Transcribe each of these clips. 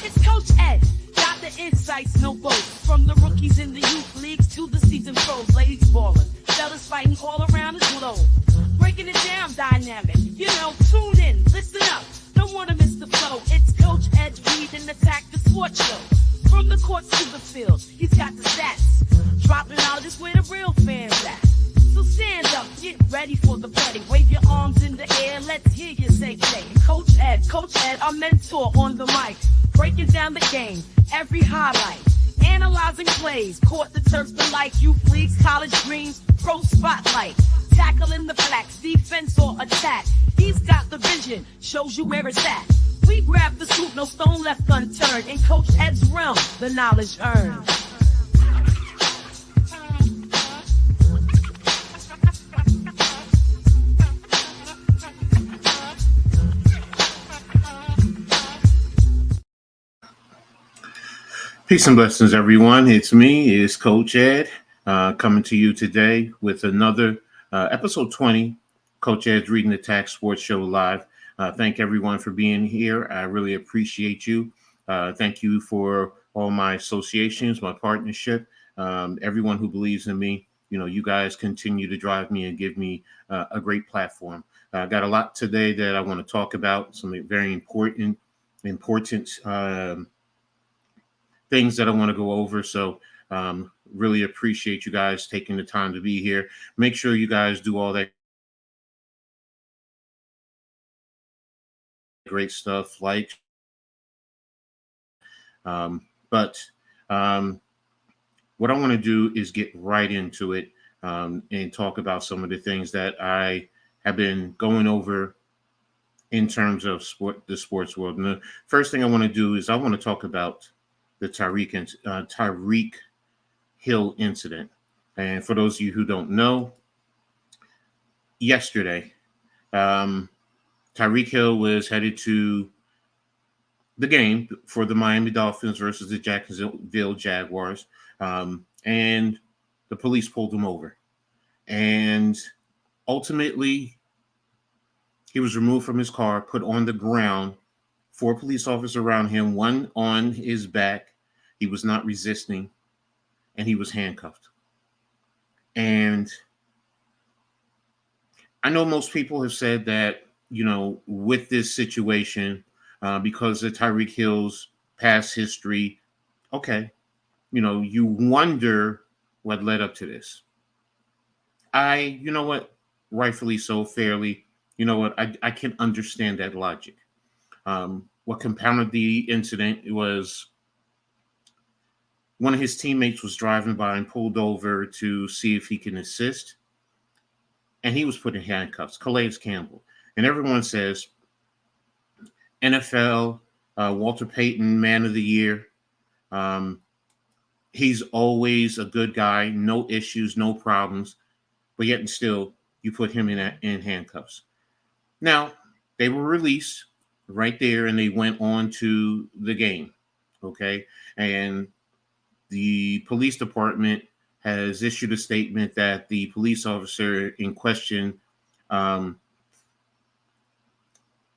It's Coach Ed. Got the insights, no boast. From the rookies in the youth leagues to the seasoned pros, ladies ballin', fellas fighting all around his globe. Breaking it down dynamic, tune in, listen up. Don't wanna miss the flow. It's Coach Ed's Read and Attack, the sports show. From the courts to the field, he's got the stats. Dropping knowledge is where the real fans at. So stand up, get ready for the party. Wave your arms in the air, let's hear you say. Coach Ed, our mentor on the mic. Breaking down the game, every highlight. Analyzing plays, court the turfs alike. Youth leagues, college dreams, pro spotlight. Tackling the flats, defense or attack. He's got the vision, shows you where it's at. We grab the scoop, no stone left unturned. In Coach Ed's realm, the knowledge earned. Peace and blessings, everyone. It's Coach Ed, coming to you today with another episode 20, Coach Ed's Reading the Attack Sports Show Live. Thank everyone for being here. I really appreciate you. Thank you for all my associations, my partnership, everyone who believes in me. You guys continue to drive me and give me a great platform. I got a lot today that I want to talk about, some very important things that I want to go over. So really appreciate you guys taking the time to be here. Make sure you guys do all that great stuff like but what I want to do is get right into it and talk about some of the things that I have been going over in terms of the sports world. And the first thing I want to do is I want to talk about the Tyreek Hill incident. And for those of you who don't know, yesterday, Tyreek Hill was headed to the game for the Miami Dolphins versus the Jacksonville Jaguars, and the police pulled him over. And ultimately, he was removed from his car, put on the ground, 4 police officers around him, one on his back. He was not resisting, and he was handcuffed. And I know most people have said that, with this situation, because of Tyreek Hill's past history, okay, you wonder what led up to this. Rightfully so, fairly, I can understand that logic. What compounded the incident was one of his teammates was driving by and pulled over to see if he can assist, and he was put in handcuffs, Calais Campbell. And everyone says NFL, Walter Payton, Man of the Year. He's always a good guy, no issues, no problems, but yet and still you put him in handcuffs. Now, they were released right there, and they went on to the game, okay? And the police department has issued a statement that the police officer in question,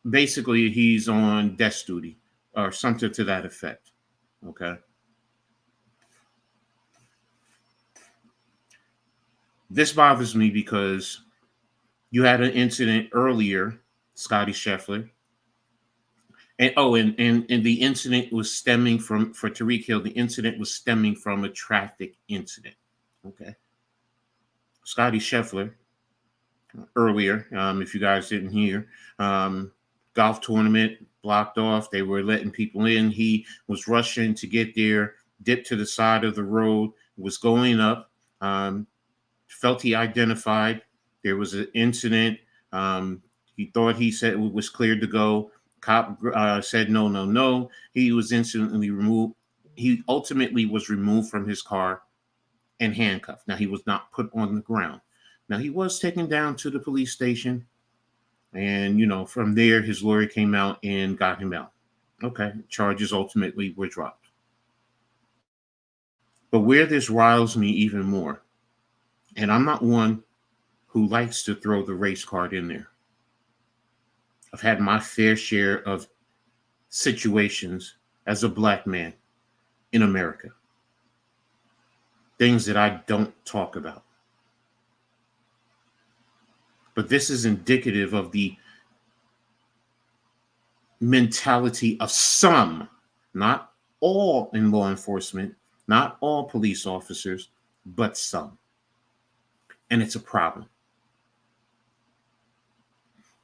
basically he's on desk duty or something to that effect, okay? This bothers me because you had an incident earlier, Scotty Scheffler. And the incident was stemming for Tyreek Hill. The incident was stemming from a traffic incident. Okay. Scotty Scheffler earlier, if you guys didn't hear, golf tournament blocked off. They were letting people in. He was rushing to get there, dipped to the side of the road, was going up, felt he identified. There was an incident. He thought he said it was cleared to go. Cop said no. He was instantly removed. He ultimately was removed from his car and handcuffed. Now, he was not put on the ground. Now, he was taken down to the police station. And, from there, his lawyer came out and got him out. Okay, charges ultimately were dropped. But where this riles me even more, and I'm not one who likes to throw the race card in there. I've had my fair share of situations as a black man in America. Things that I don't talk about. But this is indicative of the mentality of some, not all in law enforcement, not all police officers, but some. And it's a problem.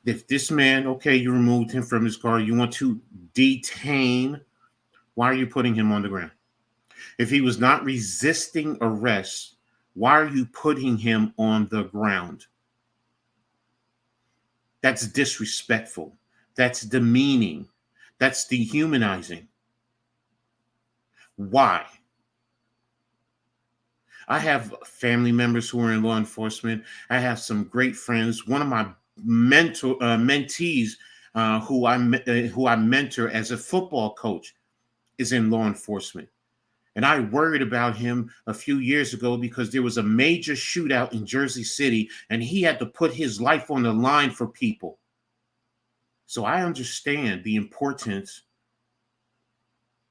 If this man, okay, you removed him from his car, you want to detain, why are you putting him on the ground? If he was not resisting arrest, why are you putting him on the ground? That's disrespectful. That's demeaning. That's dehumanizing. Why? I have family members who are in law enforcement. I have some great friends. One of my mentees who I mentor as a football coach is in law enforcement. And I worried about him a few years ago because there was a major shootout in Jersey City and he had to put his life on the line for people. So I understand the importance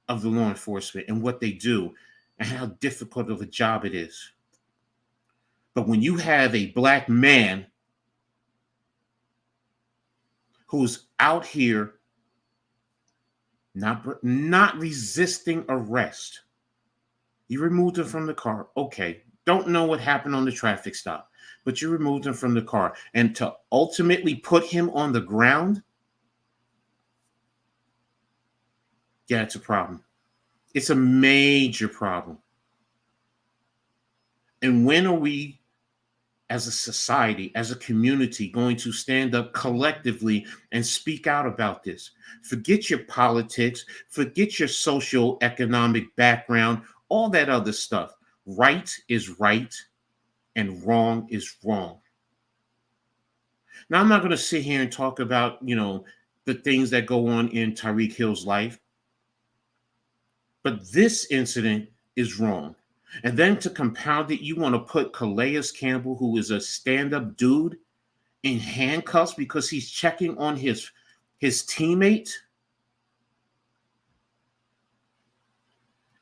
of the law enforcement and what they do and how difficult of a job it is. But when you have a black man who's out here not resisting arrest, you removed him from the car. Okay, don't know what happened on the traffic stop, but you removed him from the car. And to ultimately put him on the ground, yeah, it's a problem. It's a major problem. And when are we, as a society, as a community, going to stand up collectively and speak out about this? Forget your politics, forget your social economic background, all that other stuff. Right is right and wrong is wrong. Now, I'm not going to sit here and talk about, the things that go on in Tyreek Hill's life, but this incident is wrong. And then to compound it, you want to put Calais Campbell, who is a stand-up dude, in handcuffs because he's checking on his teammate.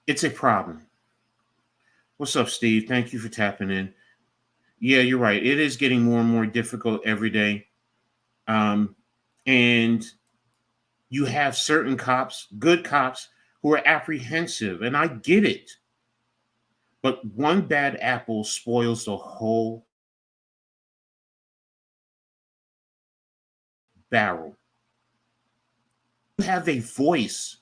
It's a problem. What's up, Steve? Thank you for tapping in. Yeah, you're right. It is getting more and more difficult every day. And you have certain cops, good cops, who are apprehensive, and I get it. But one bad apple spoils the whole barrel. You have a voice.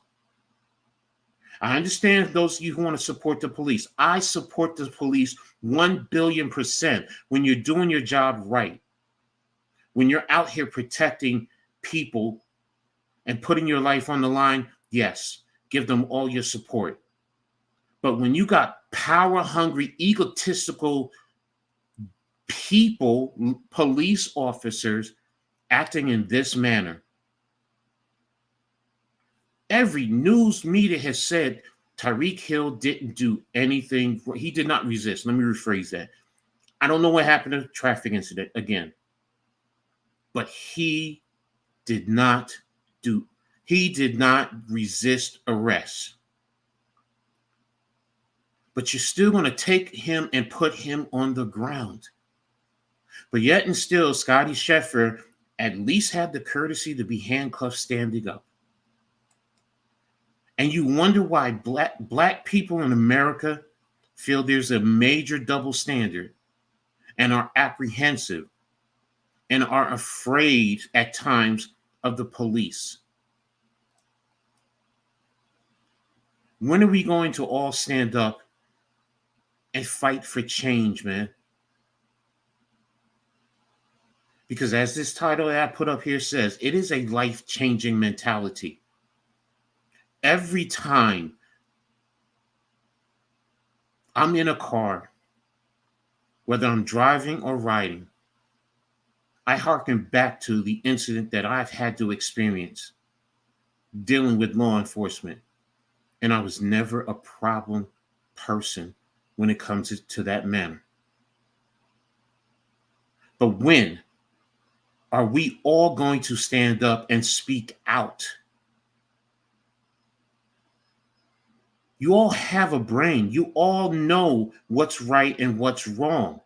I understand those of you who want to support the police. I support the police 1 billion% when you're doing your job right. When you're out here protecting people and putting your life on the line, yes, give them all your support. But when you got power-hungry, egotistical people, police officers, acting in this manner, every news media has said Tyreek Hill didn't do anything. He did not resist. Let me rephrase that. I don't know what happened to the traffic incident again, but he did not resist arrest. But you're still going to take him and put him on the ground. But yet and still, Scotty Scheffler at least had the courtesy to be handcuffed standing up. And you wonder why black people in America feel there's a major double standard and are apprehensive and are afraid at times of the police. When are we going to all stand up and fight for change, man? Because as this title that I put up here says, it is a life-changing mentality. Every time I'm in a car, whether I'm driving or riding, I hearken back to the incident that I've had to experience dealing with law enforcement. And I was never a problem person when it comes to that manner. But when are we all going to stand up and speak out? You all have a brain. You all know what's right and what's wrong.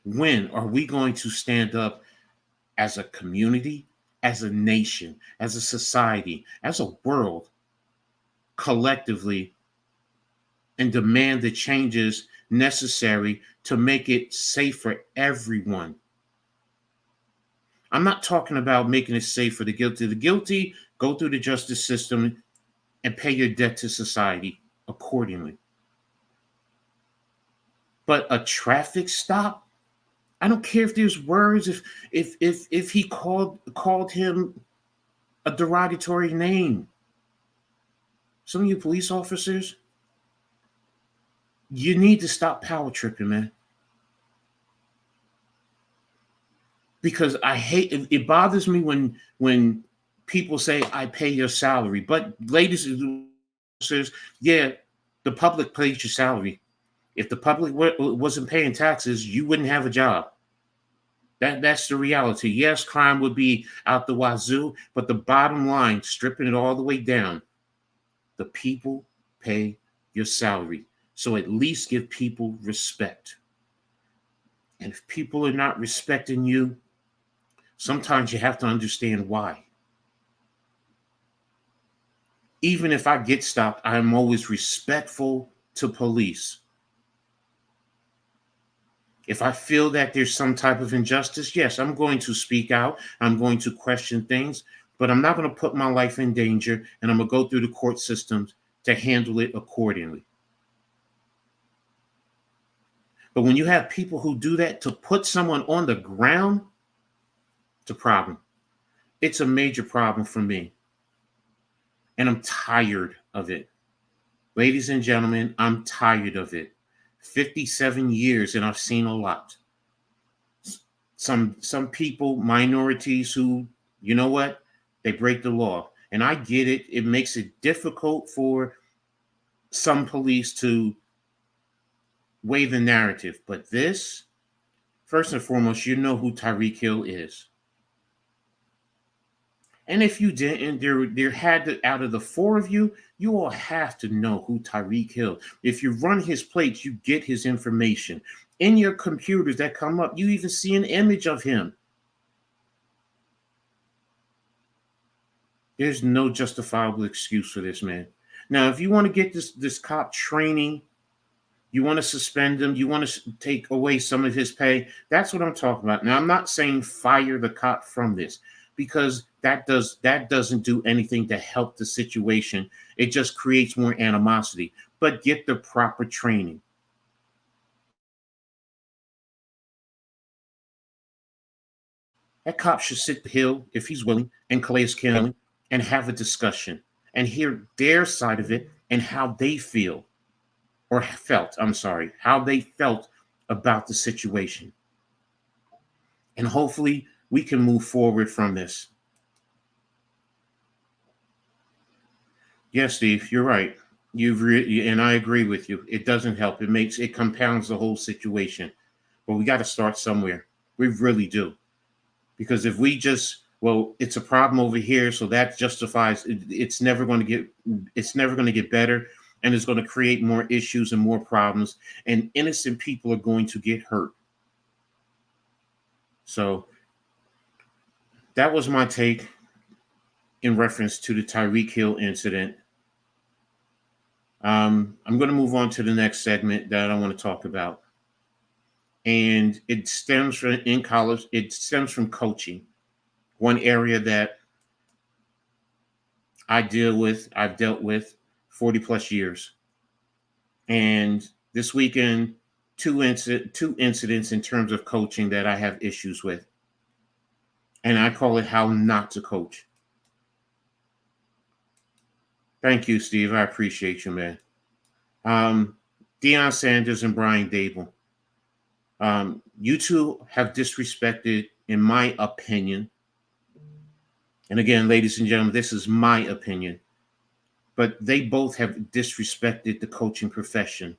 When are we going to stand up as a community, as a nation, as a society, as a world, collectively, and demand the changes necessary to make it safe for everyone? I'm not talking about making it safe for the guilty. The guilty go through the justice system and pay your debt to society accordingly. But a traffic stop, I don't care if there's words, if he called him a derogatory name. Some of you police officers, you need to stop power tripping, man. Because I hate it bothers me when people say I pay your salary. But ladies and officers, yeah, the public pays your salary. If the public wasn't paying taxes, you wouldn't have a job. That's the reality. Yes, crime would be out the wazoo, but the bottom line, stripping it all the way down, the people pay your salary. So at least give people respect. And if people are not respecting you, sometimes you have to understand why. Even if I get stopped, I'm always respectful to police. If I feel that there's some type of injustice, yes, I'm going to speak out. I'm going to question things, but I'm not going to put my life in danger, and I'm going to go through the court systems to handle it accordingly. But when you have people who do that to put someone on the ground, it's a problem. It's a major problem for me. And I'm tired of it. Ladies and gentlemen, I'm tired of it. 57 years and I've seen a lot. Some people, minorities who, you know what? They break the law. And I get it. It makes it difficult for some police to weigh the narrative. But this, first and foremost, you know who Tyreek Hill is. And if you didn't, there had to, out of the four of you, you all have to know who Tyreek Hill. If you run his plates, you get his information. In your computers that come up, you even see an image of him. There's no justifiable excuse for this, man. Now, if you want to get this cop training, you want to suspend him, you want to take away some of his pay, that's what I'm talking about. Now, I'm not saying fire the cop from this, because that doesn't do anything to help the situation. It just creates more animosity. But get the proper training. That cop should sit the hill, if he's willing, and Calais County and have a discussion and hear their side of it and how they feel or felt, how they felt about the situation. And hopefully we can move forward from this. Yes, Steve, you're right. And I agree with you. It doesn't help. It compounds the whole situation. But we got to start somewhere. We really do. Because if we just, well, it's a problem over here, so that justifies it's never going to get better, and it's going to create more issues and more problems, and innocent people are going to get hurt. So that was my take in reference to the Tyreek Hill incident. I'm going to move on to the next segment that I want to talk about. And it stems from in college, it stems from coaching. One area that I've dealt with 40 plus years. And this weekend, two incidents in terms of coaching that I have issues with. And I call it how not to coach. Thank you, Steve. I appreciate you, man. Deion Sanders and Brian Dable. You two have disrespected, in my opinion. And again, ladies and gentlemen, this is my opinion. But they both have disrespected the coaching profession.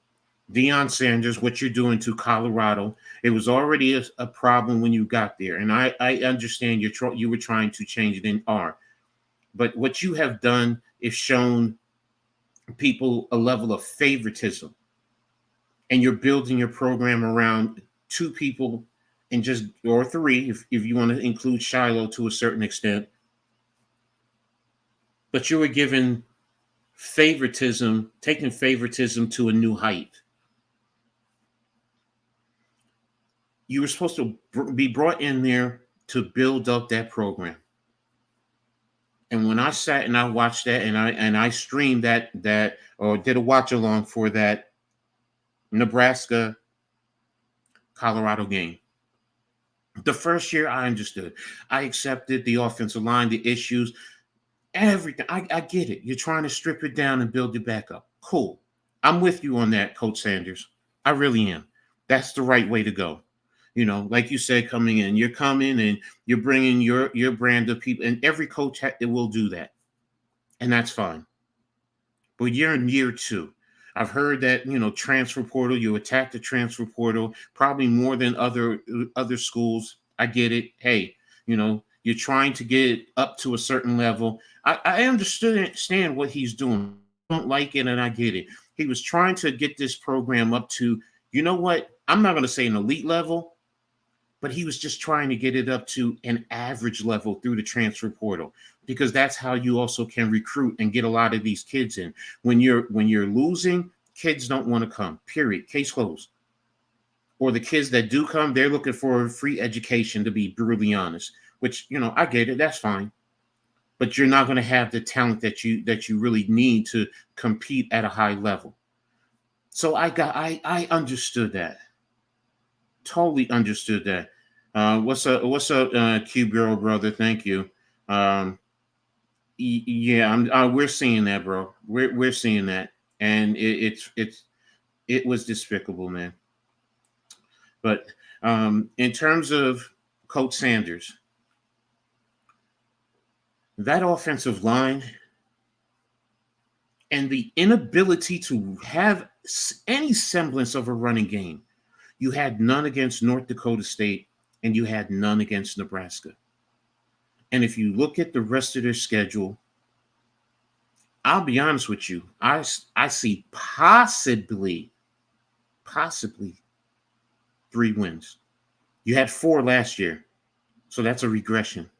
Deion Sanders, what you're doing to Colorado, it was already a problem when you got there. And I understand you were trying to change it in R. But what you have done if shown people a level of favoritism, and you're building your program around two people and just or three if you want to include Shiloh to a certain extent, but you were given favoritism, taking favoritism to a new height. You were supposed to be brought in there to build up that program. And when I sat and I watched that and I streamed that or did a watch along for that Nebraska Colorado game. The first year I understood. I accepted the offensive line, the issues, everything. I get it. You're trying to strip it down and build it back up. Cool. I'm with you on that, Coach Sanders. I really am. That's the right way to go. Like you said, coming in, you're coming and you're bringing your brand of people, and every coach will do that, and that's fine. But you're in year two. I've heard that transfer portal. You attack the transfer portal probably more than other schools. I get it. Hey, you're trying to get up to a certain level. I understand what he's doing. I don't like it, and I get it. He was trying to get this program up to, what? I'm not going to say an elite level, but he was just trying to get it up to an average level through the transfer portal, because that's how you also can recruit and get a lot of these kids in. When you're losing, kids don't want to come, period. Case closed. Or the kids that do come, they're looking for a free education, to be brutally honest, which, I get it. That's fine. But you're not going to have the talent that you really need to compete at a high level. So I understood that. Totally understood that. What's up, Q Girl brother? Thank you. Yeah, we're seeing that, bro. We're seeing that, and it was despicable, man. But in terms of Coach Sanders, that offensive line and the inability to have any semblance of a running game. You had none against North Dakota State, and you had none against Nebraska. And if you look at the rest of their schedule, I'll be honest with you, I see possibly 3 wins. You had 4 last year, so that's a regression.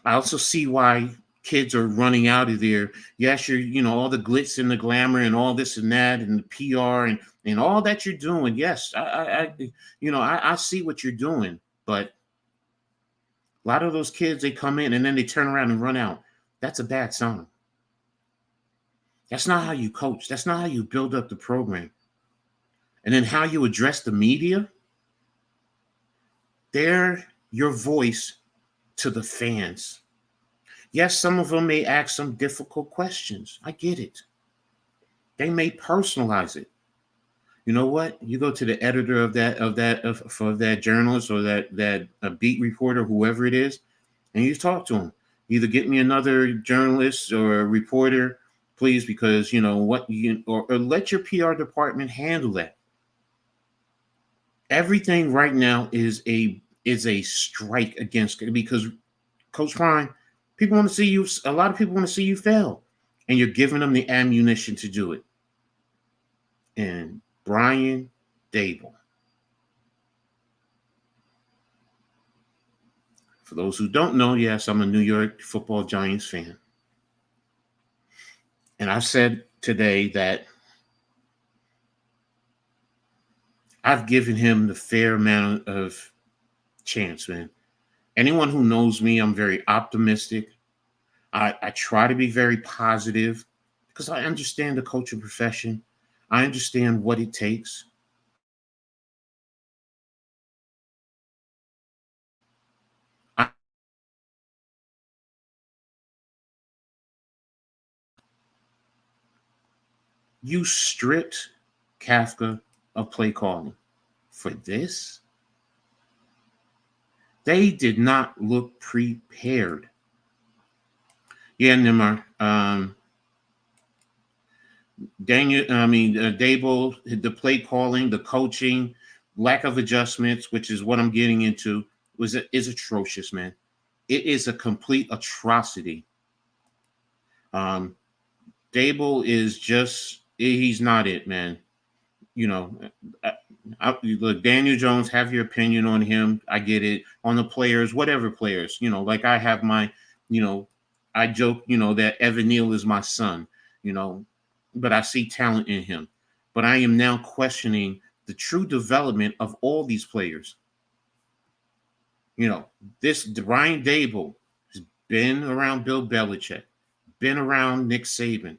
I also see why kids are running out of there. Yes, you're, all the glitz and the glamour and all this and that and the PR and all that you're doing. Yes, I see what you're doing, but a lot of those kids, they come in and then they turn around and run out. That's a bad sign. That's not how you coach. That's not how you build up the program. And then how you address the media. They're your voice to the fans. Yes, some of them may ask some difficult questions. I get it. They may personalize it. You know what? You go to the editor of that journalist or that beat reporter, whoever it is, and you talk to them. Either get me another journalist or a reporter, please, because or let your PR department handle that. Everything right now is a strike against it, because Coach Prime, people want to see you. A lot of people want to see you fail, and you're giving them the ammunition to do it. And Brian Dable, for those who don't know, yes, I'm a New York Football Giants fan, and I've said today that I've given him the fair amount of chance, man. Anyone who knows me, I'm very optimistic. I try to be very positive because I understand the coaching profession. I understand what it takes. You stripped Kafka of play calling for this. They did not look prepared. Yeah, Nimar. Dable, the play calling, the coaching, lack of adjustments, which is what I'm getting into, is atrocious, man. It is a complete atrocity. Um, Dable is just he's not it, man. You know, look, Daniel Jones, have your opinion on him. I get it. On the players, whatever players, like I have my, you know, I joke, that Evan Neal is my son, you know, but I see talent in him. But I am now questioning the true development of all these players. You know, this Brian Dable has been around Bill Belichick, been around Nick Saban.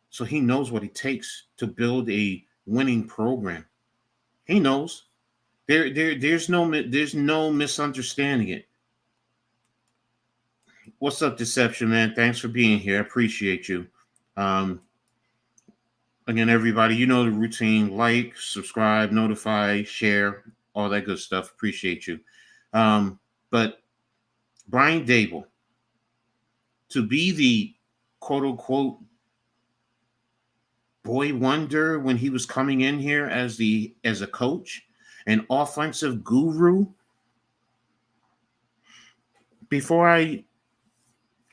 So he knows what it takes to build a winning program. He knows. There's no misunderstanding it. What's up, Deception Man? Thanks for being here. I appreciate you. Um, Again, everybody, you know the routine: like, subscribe, notify, share, all that good stuff. Appreciate you. But Brian Dable, to be the quote unquote boy wonder when he was coming in here as a coach, an offensive guru. Before I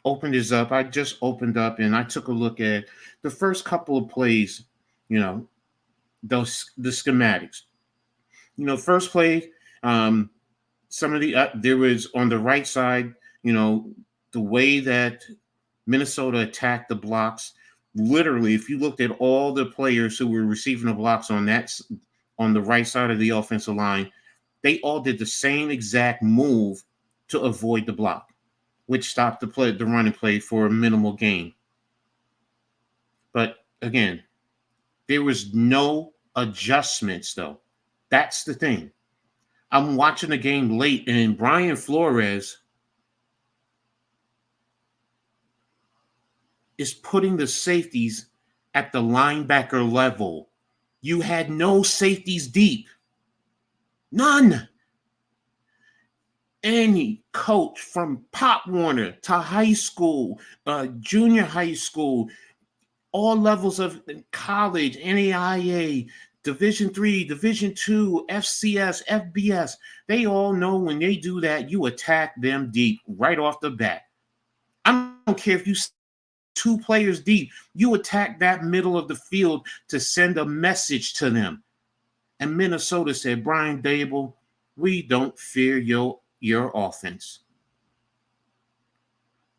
opened this up, I just opened up and I took a look at the first couple of plays, you know, the schematics. First play, some of the there was on the right side, the way that Minnesota attacked the blocks. Literally, if you looked at all the players who were receiving the blocks on the right side of the offensive line, they all did the same exact move to avoid the block, which stopped the running play for a minimal gain. But again, there was no adjustments, though. That's the thing. I'm watching the game late, and Brian Flores is putting the safeties at the linebacker level. You had no safeties deep. None. Any coach from Pop Warner to high school, junior high school, all levels of college, NAIA, Division III, Division II, FCS, FBS, they all know when they do that, you attack them deep right off the bat. I don't care if you two players deep, you attack that middle of the field to send a message to them. And Minnesota said, Brian Dable, we don't fear your offense.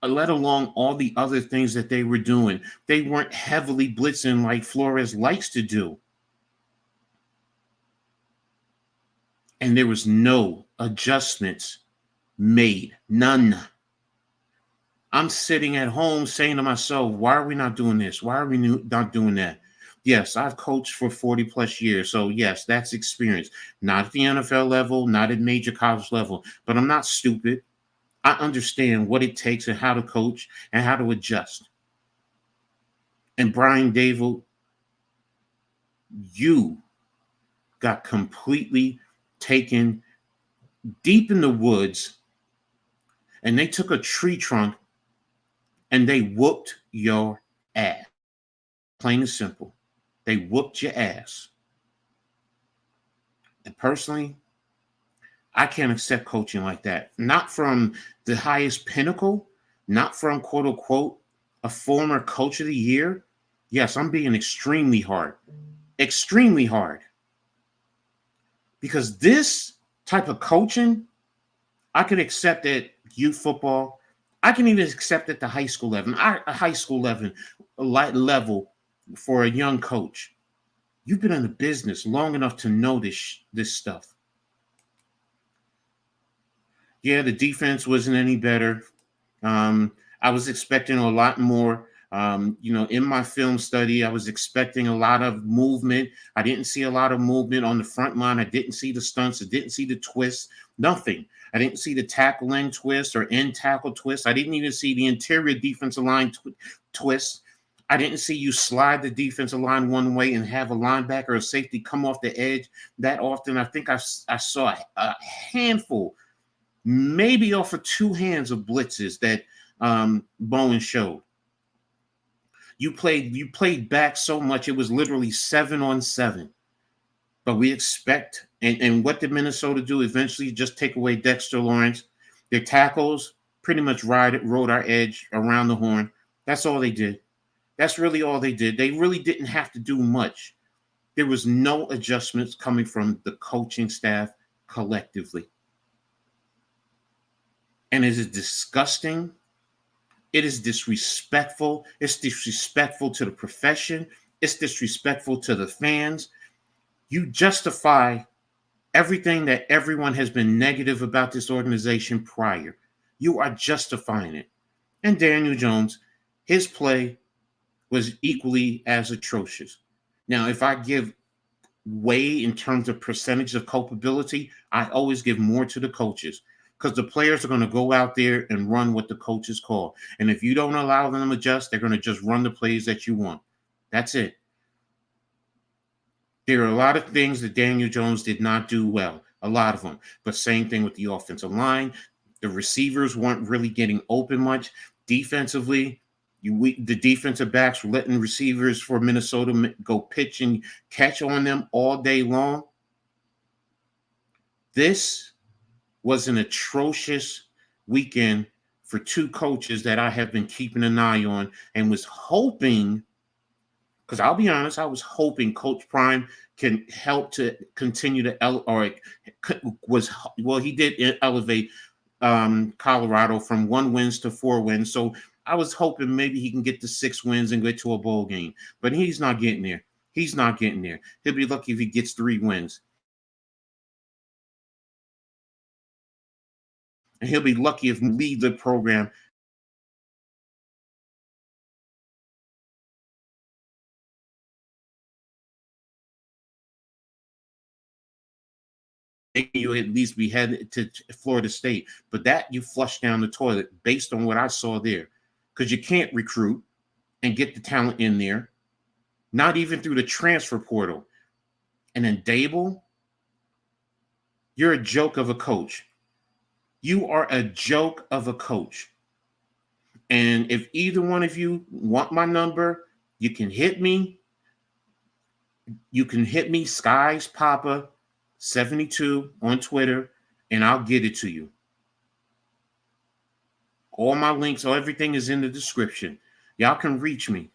Let alone all the other things that they were doing. They weren't heavily blitzing like Flores likes to do. And there was no adjustments made. None. I'm sitting at home saying to myself, why are we not doing this? Why are we not doing that? Yes, I've coached for 40 plus years. So yes, that's experience. Not at the NFL level, not at major college level, but I'm not stupid. I understand what it takes and how to coach and how to adjust. And Brian Dable, you got completely taken deep in the woods, and they took a tree trunk and they whooped your ass. Plain and simple. They whooped your ass. And personally, I can't accept coaching like that. Not from the highest pinnacle, not from quote unquote a former coach of the year. Yes, I'm being extremely hard. Extremely hard. Because this type of coaching, I could accept at youth football. I can even accept at the high school level. A high school level for a young coach. You've been in the business long enough to know this stuff. Yeah, the defense wasn't any better. I was expecting a lot more. In my film study, I was expecting a lot of movement. I didn't see a lot of movement on the front line. I didn't see the stunts. I didn't see the twists. Nothing. I didn't see the tackle end twist or end tackle twist. I didn't even see the interior defensive line twist. I didn't see you slide the defensive line one way and have a linebacker or safety come off the edge that often. I think I saw a handful, maybe off of two hands of blitzes that Bowen showed. You played back so much, it was literally 7-on-7. But we expect, and what did Minnesota do? Eventually just take away Dexter Lawrence. Their tackles pretty much rode our edge around the horn. That's all they did. That's really all they did. They really didn't have to do much. There was no adjustments coming from the coaching staff collectively. And it is disgusting. It is disrespectful. It's disrespectful to the profession. It's disrespectful to the fans. You justify everything that everyone has been negative about this organization prior. You are justifying it. And Daniel Jones, his play was equally as atrocious. Now, if I give way in terms of percentage of culpability, I always give more to the coaches because the players are going to go out there and run what the coaches call. And if you don't allow them to adjust, they're going to just run the plays that you want. That's it. There are a lot of things that Daniel Jones did not do well, a lot of them. But same thing with the offensive line. The receivers weren't really getting open much. Defensively, the defensive backs were letting receivers for Minnesota go pitch and catch on them all day long. This was an atrocious weekend for two coaches that I have been keeping an eye on and was hoping, because I'll be honest, I was hoping Coach Prime can help to continue to he did elevate Colorado from 1 wins to 4 wins. So I was hoping maybe he can get to 6 wins and get to a bowl game, but he's not getting there. He's not getting there. He'll be lucky if he gets 3 wins. And he'll be lucky if he leads the program. You at least be headed to Florida State, but that you flush down the toilet based on what I saw there, because you can't recruit and get the talent in there, not even through the transfer portal. And then Dable, you're a joke of a coach. You are a joke of a coach. And if either one of you want my number, you can hit me. You can hit me, Skies Papa 72 on Twitter, and I'll get it to you. All my links, everything is in the description. Y'all can reach me.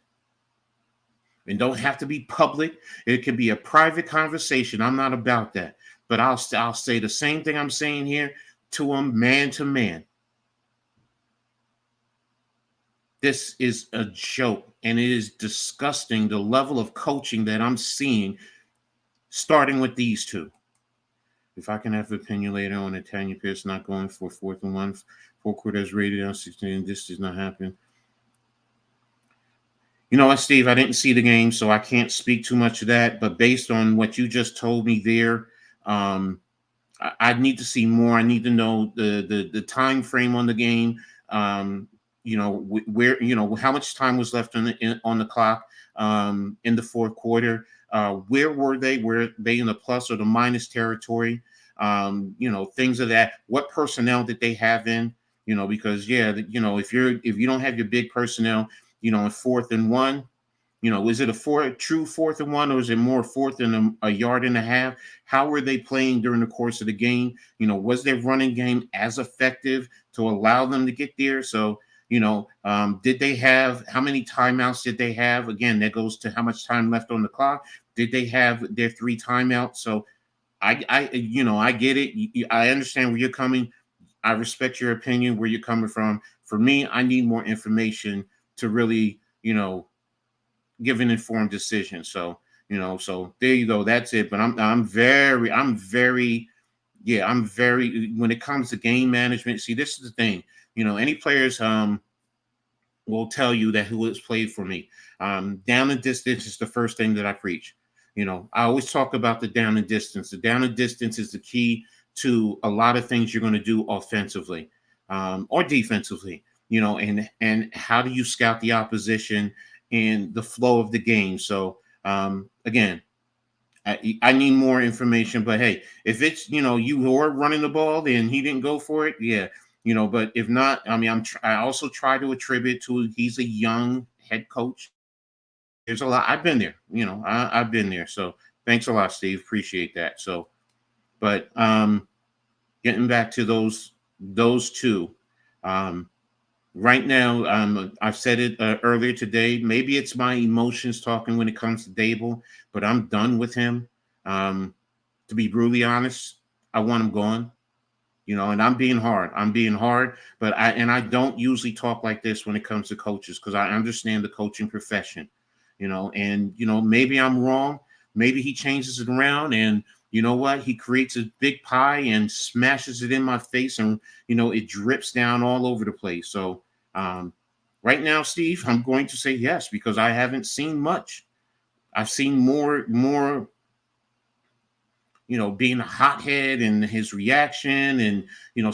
And don't have to be public. It can be a private conversation. I'm not about that. But I'll say the same thing I'm saying here to them, man to man. This is a joke, and it is disgusting, the level of coaching that I'm seeing, starting with these two. If I can have an opinion later on that Tanya Pierce not going for 4th and 1, 4 quarters rated on 16, this does not happen. You know what, Steve? I didn't see the game, so I can't speak too much of that. But based on what you just told me there, I need to see more. I need to know the time frame on the game. Where how much time was left on the clock in the 4th quarter. Where were they? Were they in the plus or the minus territory? Things of that. What personnel did they have in? Because if you don't have your big personnel, in 4th and 1, is it a true 4th and 1, or is it more 4th and a yard and a half? How were they playing during the course of the game? Was their running game as effective to allow them to get there? So, did they have, how many timeouts did they have? Again, that goes to how much time left on the clock. Did they have their 3 timeouts? So I get it. I understand where you're coming. I respect your opinion, where you're coming from. For me, I need more information to really, give an informed decision. So, so there you go. That's it. But I'm very, when it comes to game management, see, this is the thing, any players, will tell you that who has played for me. Down and distance is the first thing that I preach. I always talk about the down and distance. The down and distance is the key to a lot of things you're going to do offensively, or defensively, and how do you scout the opposition and the flow of the game. So again, I need more information, but hey, if it's, you are running the ball and he didn't go for it, yeah, but if not, I also try to attribute to, he's a young head coach. There's a lot. I've been there, I've been there. So thanks a lot, Steve. Appreciate that. So, but getting back to those two, Right now, I've said it earlier today. Maybe it's my emotions talking when it comes to Dable, but I'm done with him. Um, to be brutally honest, I want him gone. And I'm being hard. I'm being hard, but I don't usually talk like this when it comes to coaches because I understand the coaching profession. And maybe I'm wrong. Maybe he changes it around, and you know what? He creates a big pie and smashes it in my face, and it drips down all over the place. So, um, right now, Steve, I'm going to say yes because I haven't seen much. I've seen more being a hothead and his reaction and,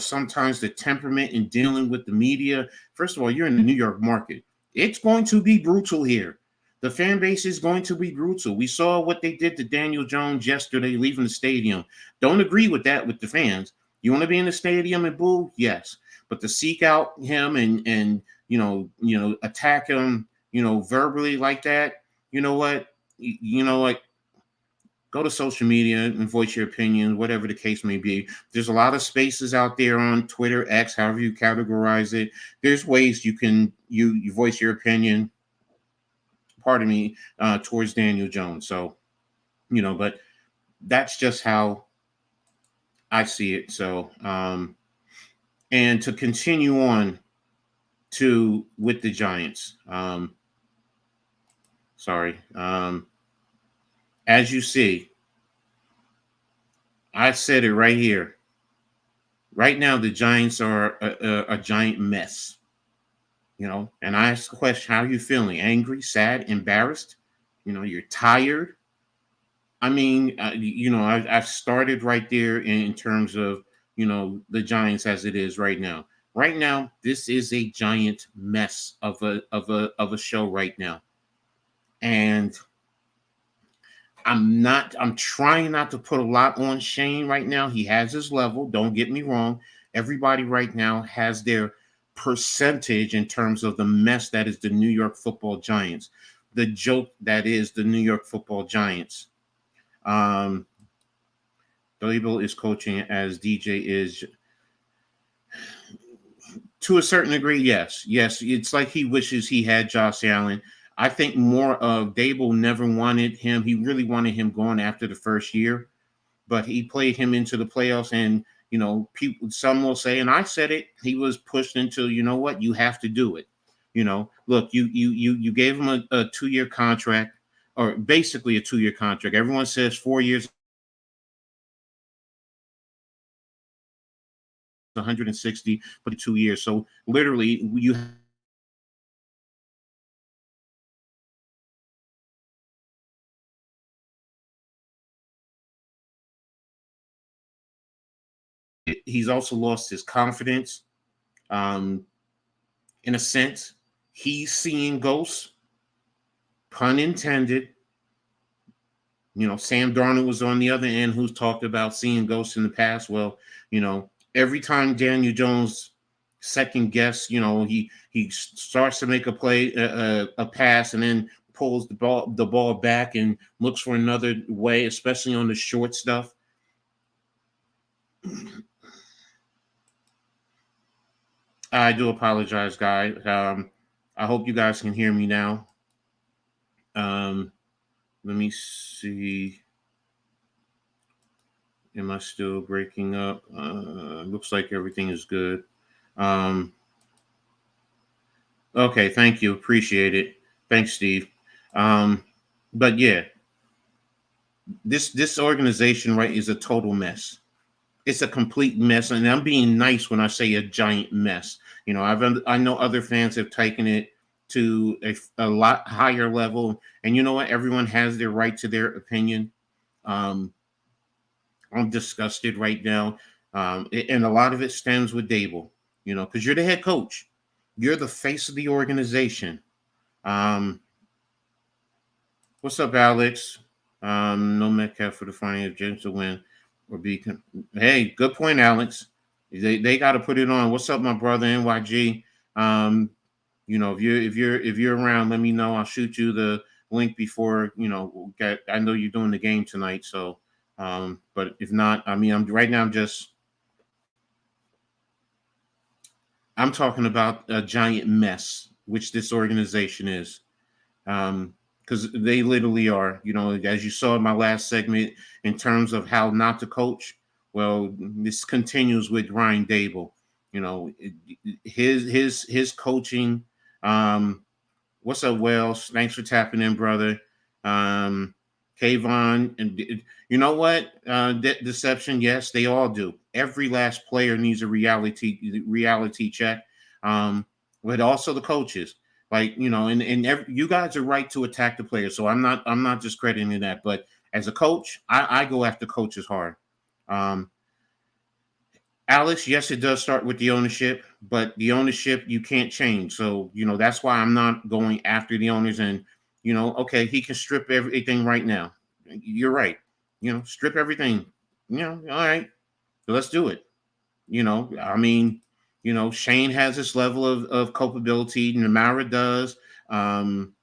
sometimes the temperament in dealing with the media. First of all, you're in the New York market. It's going to be brutal here. The fan base is going to be brutal. We saw what they did to Daniel Jones yesterday leaving the stadium. Don't agree with that with the fans. You want to be in the stadium and boo? Yes. But to seek out him and attack him, verbally like that, you know what? You know what? Go to social media and voice your opinion, whatever the case may be. There's a lot of spaces out there on Twitter, X, however you categorize it. There's ways you voice your opinion, pardon me, towards Daniel Jones. So, but that's just how I see it. So, and to continue on to with the Giants, sorry, as you see, I said it right here. Right now, the Giants are a giant mess. And I ask the question, how are you feeling? Angry, sad, embarrassed? You're tired. I mean, I've started right there in terms of, the Giants as it is right now. Right now, this is a giant mess of a show right now. And I'm trying not to put a lot on Shane right now. He has his level. Don't get me wrong. Everybody right now has their percentage in terms of the mess that is the New York Football Giants, the joke that is the New York Football Giants. Um, Dable is coaching as DJ is to a certain degree. Yes. It's like he wishes he had Josh Allen. I think more of Dable never wanted him. He really wanted him gone after the first year, but he played him into the playoffs. And people, some will say, and I said it, he was pushed into, what, you have to do it. Look, you gave him a 2-year contract, or basically a 2-year contract. Everyone says 4 years, 160, but 2 years. So literally, you he's also lost his confidence. Um, in a sense, he's seeing ghosts, pun intended. Sam Darnold was on the other end who's talked about seeing ghosts in the past. Well, every time Daniel Jones second guess, he starts to make a play, a pass, and then pulls the ball back and looks for another way, especially on the short stuff. I do apologize, guys. I hope you guys can hear me now. Um, let me see. Am I still breaking up? Looks like everything is good. Um, okay, thank you. Appreciate it. Thanks, Steve. Um, but yeah, this organization, right, is a total mess. It's a complete mess, and I'm being nice when I say a giant mess. I know other fans have taken it to a lot higher level, and you know what? Everyone has their right to their opinion. Um, I'm disgusted right now. And a lot of it stems with Dable, because you're the head coach. You're the face of the organization. Um, what's up, Alex? No Metcalf for the final James to win or be. Hey, good point, Alex. They got to put it on. What's up, my brother NYG? Um, if you're around, let me know. I'll shoot you the link before I know you're doing the game tonight, so but if not, I mean, I'm right now. I'm talking about a giant mess, which this organization is. Because they literally are, as you saw in my last segment, in terms of how not to coach. Well, this continues with Ryan Dable. His coaching. What's up, Wells? Thanks for tapping in, brother. Kayvon, and you know what? Deception, yes, they all do. Every last player needs a reality check. But also the coaches, like you guys are right to attack the players. So I'm not discrediting that, but as a coach, I go after coaches hard. Um, Alex, yes, it does start with the ownership, but the ownership you can't change. So, that's why I'm not going after the owners. And, okay, he can strip everything right now. You're right. Strip everything. All right, so let's do it. I mean, Shane has this level of culpability. Namara does. Um,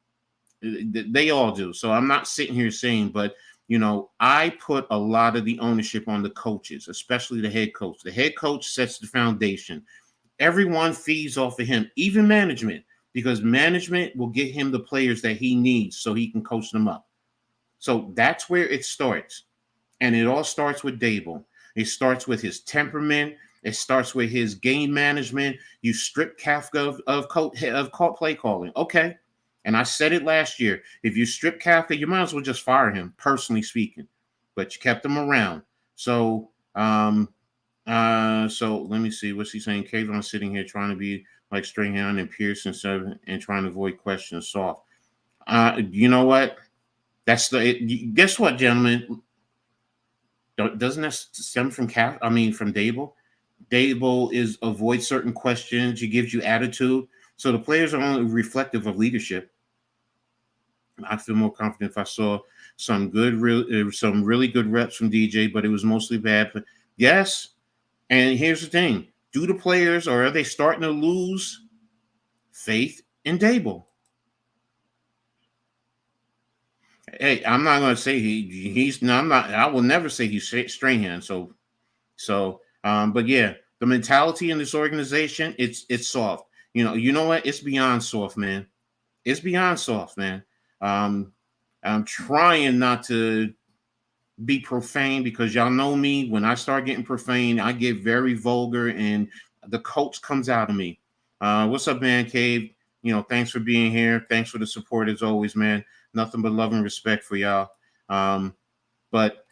they all do. So I'm not sitting here saying, but I put a lot of the ownership on the coaches, especially the head coach. The head coach sets the foundation. Everyone feeds off of him, even management, because management will get him the players that he needs so he can coach them up. So that's where it starts. And it all starts with Dable. It starts with his temperament. It starts with his game management. You strip Kafka of play calling. Okay. And I said it last year. If you strip Kafka, you might as well just fire him, personally speaking. But you kept him around. So so let me see. What's he saying? Kayvon sitting here trying to be like Strahan and Pearson and trying to avoid questions soft. You know what? Guess what, gentlemen? Doesn't that stem from from Dable? Dable is avoid certain questions. He gives you attitude. So the players are only reflective of leadership. I feel more confident if I saw some really good reps from DJ, but it was mostly bad. But yes, and here's the thing: do the players, or are they starting to lose faith in Dable? Hey, I'm not going to say he's. No, I'm not. I will never say he's Strahan. But yeah, the mentality in this organization, it's soft. You know what? It's beyond soft, man. It's beyond soft, man. Um, I'm trying not to be profane because y'all know me. When I start getting profane, I get very vulgar and the coach comes out of me. What's up, man, Cave? Thanks for being here. Thanks for the support as always, man. Nothing but love and respect for y'all. But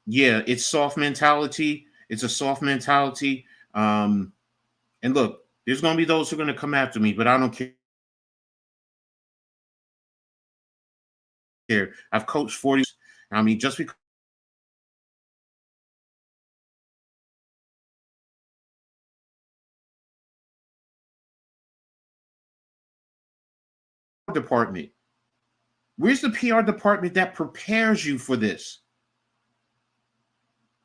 yeah, it's soft mentality. It's a soft mentality. And look, there's going to be those who are going to come after me, but I don't care. I've coached 40. I mean, just because department. Where's the PR department that prepares you for this?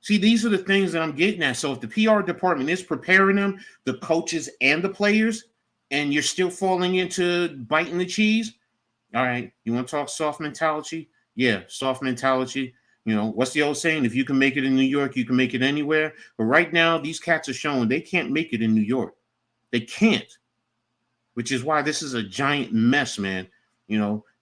See, these are the things that I'm getting at. So if the PR department is preparing them, the coaches and the players, and you're still falling into biting the cheese, all right, you want to talk soft mentality? Yeah, soft mentality. What's the old saying? If you can make it in New York, you can make it anywhere. But right now, these cats are showing they can't make it in New York. They can't, which is why this is a giant mess, man.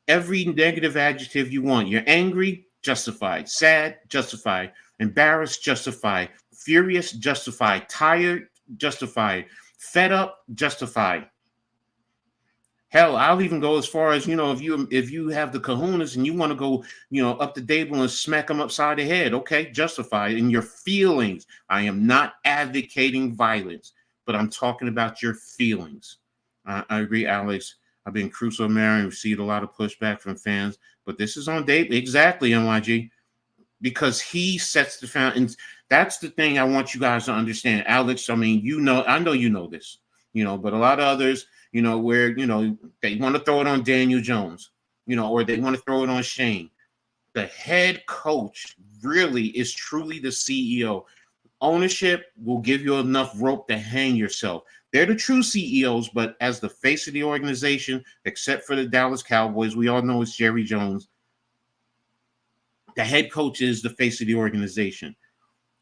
Every negative adjective you want. You're angry, justified. Sad, justified. Embarrassed, justified. Furious, justified. Tired, justified. Fed up, justified. Hell, I'll even go as far as if you have the kahunas and you want to go up the table and smack them upside the head, okay, justified in your feelings. I am not advocating violence, but I'm talking about your feelings. I agree, Alex. I've been Crusoe Mary and received a lot of pushback from fans, but this is on Dave. Exactly, NYG, because he sets the foundation. That's the thing I want you guys to understand. Alex, I mean, I know you know this, but a lot of others, where, they want to throw it on Daniel Jones, or they want to throw it on Shane. The head coach really is truly the CEO. Ownership will give you enough rope to hang yourself. They're the true CEOs, but as the face of the organization, except for the Dallas Cowboys, we all know it's Jerry Jones. The head coach is the face of the organization.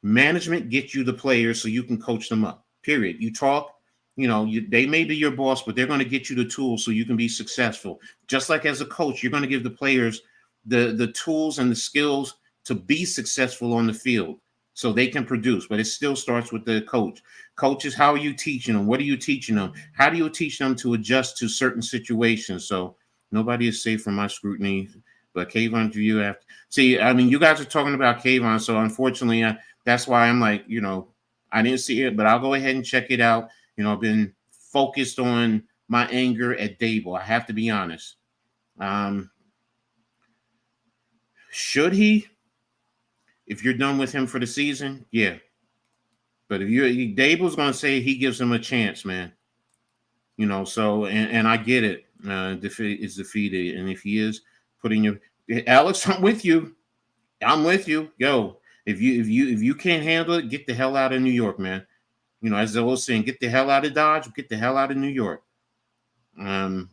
Management gets you the players so you can coach them up. Period. You talk, they may be your boss, but they're going to get you the tools so you can be successful. Just like as a coach, you're going to give the players the tools and the skills to be successful on the field so they can produce. But it still starts with the coach. Coaches, how are you teaching them? What are you teaching them? How do you teach them to adjust to certain situations? So nobody is safe from my scrutiny. But Kayvon, do you have to see? I mean, you guys are talking about Kayvon, so unfortunately, that's why I'm like, I didn't see it, but I'll go ahead and check it out. I've been focused on my anger at Dable. I have to be honest. Should he? If you're done with him for the season, yeah. But if Dable's going to say he gives him a chance, man. So and I get it. Is defeated, and if he is putting your Alex, I'm with you. I'm with you. Yo, if you can't handle it, get the hell out of New York, man. As I was saying, get the hell out of Dodge, get the hell out of New York. I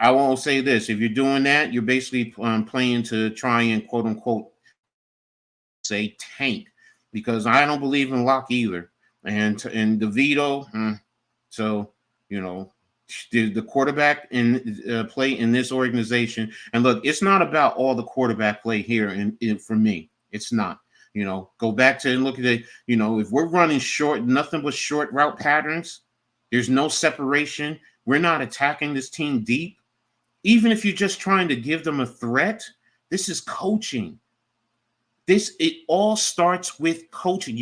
won't say this. If you're doing that, you're basically playing to try and quote unquote say tank, because I don't believe in Locke either. And DeVito, so the quarterback in play in this organization. And look, it's not about all the quarterback play here. For me, it's not. Go back to and look at it. If we're running short, nothing but short route patterns, there's no separation. We're not attacking this team deep. Even if you're just trying to give them a threat, this is coaching. It all starts with coaching.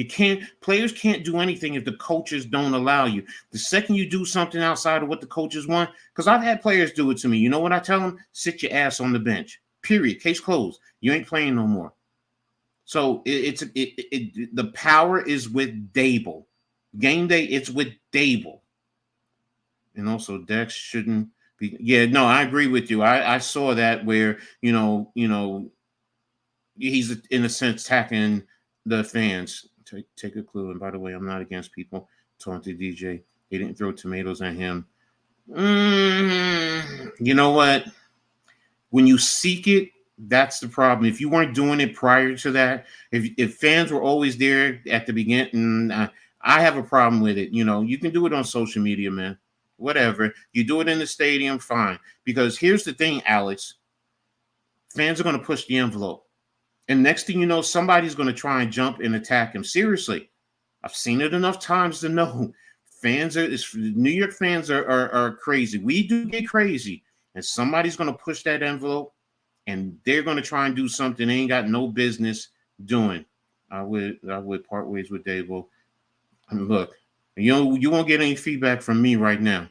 Players can't do anything if the coaches don't allow you. The second you do something outside of what the coaches want, because I've had players do it to me. You know what I tell them? Sit your ass on the bench. Period. Case closed. You ain't playing no more. So the power is with Dable. Game day, it's with Dable. And also Dex shouldn't be. Yeah, no, I agree with you. I saw that where, he's in a sense attacking the fans. Take a clue. And by the way, I'm not against people talking to DJ. They didn't throw tomatoes at him. You know what? When you seek it, that's the problem. If you weren't doing it prior to that, if fans were always there at the beginning, I have a problem with it. You can do it on social media, man. Whatever. You do it in the stadium, fine. Because here's the thing, Alex. Fans are going to push the envelope. And next thing you know, somebody's going to try and jump and attack him. Seriously. I've seen it enough times to know New York fans are crazy. We do get crazy. And somebody's going to push that envelope, and they're going to try and do something they ain't got no business doing. I would part ways with Dable. And look, you won't get any feedback from me right now.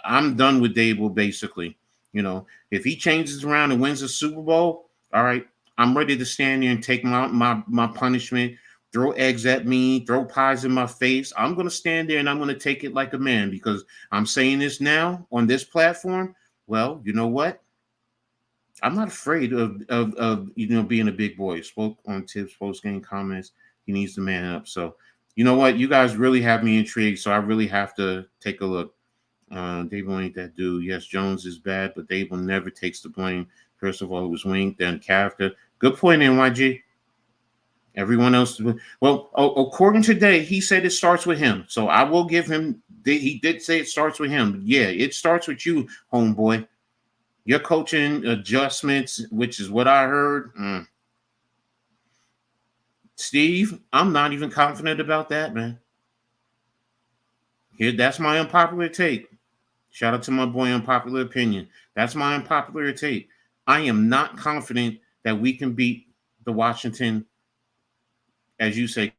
I'm done with Dable, basically. If he changes around and wins the Super Bowl, all right, I'm ready to stand there and take my punishment, throw eggs at me, throw pies in my face. I'm going to stand there and I'm going to take it like a man, because I'm saying this now on this platform. Well, you know what? I'm not afraid of being a big boy. Spoke on Tips post-game comments. He needs to man up. So, you know what? You guys really have me intrigued, so I really have to take a look. Dable ain't that dude. Yes, Jones is bad, but Dable never takes the blame. First of all, it was Wink, then character. Good point, NYG. Everyone else, well, according to Day, he said it starts with him. So I will give him, he did say it starts with him. Yeah, it starts with you, homeboy. Your coaching adjustments, which is what I heard. Steve, I'm not even confident about that, man. That's my unpopular take. Shout out to my boy Unpopular Opinion. That's my unpopular take. I am not confident that we can beat the Washington, as you say,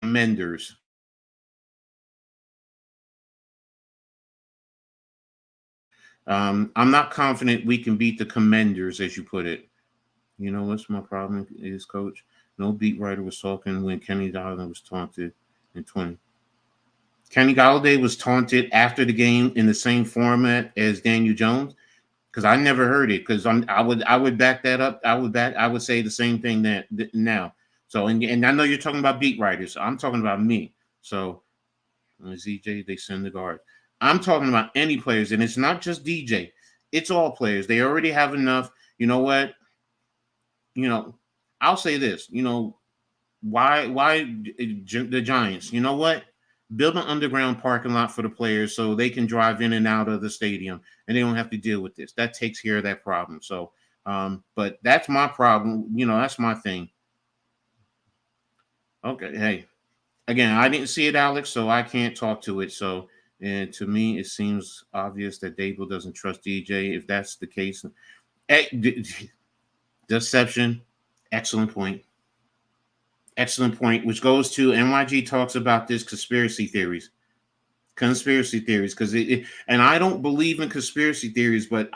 Menders. I'm not confident we can beat the Commanders, as you put it. You know what's my problem is, Coach? No beat writer was talking when Kenny Galladay was taunted in 20. Kenny Galladay was taunted after the game in the same format as Daniel Jones, because I never heard it. Because I would back that up. I would say the same thing now. So and I know you're talking about beat writers. So I'm talking about me. So ZJ, they send the guard. I'm talking about any players, and it's not just DJ. It's all players. They already have enough. You know what? You know, I'll say this. Why the Giants? You know what? Build an underground parking lot for the players so they can drive in and out of the stadium and they don't have to deal with this. That takes care of that problem. So, but that's my problem. That's my thing. Okay, hey, again, I didn't see it, Alex, so I can't talk to it. So, and to me, it seems obvious that Dable doesn't trust DJ. If that's the case, deception. Excellent point. Excellent point. Which goes to NYG talks about this conspiracy theories. Conspiracy theories, because and I don't believe in conspiracy theories, but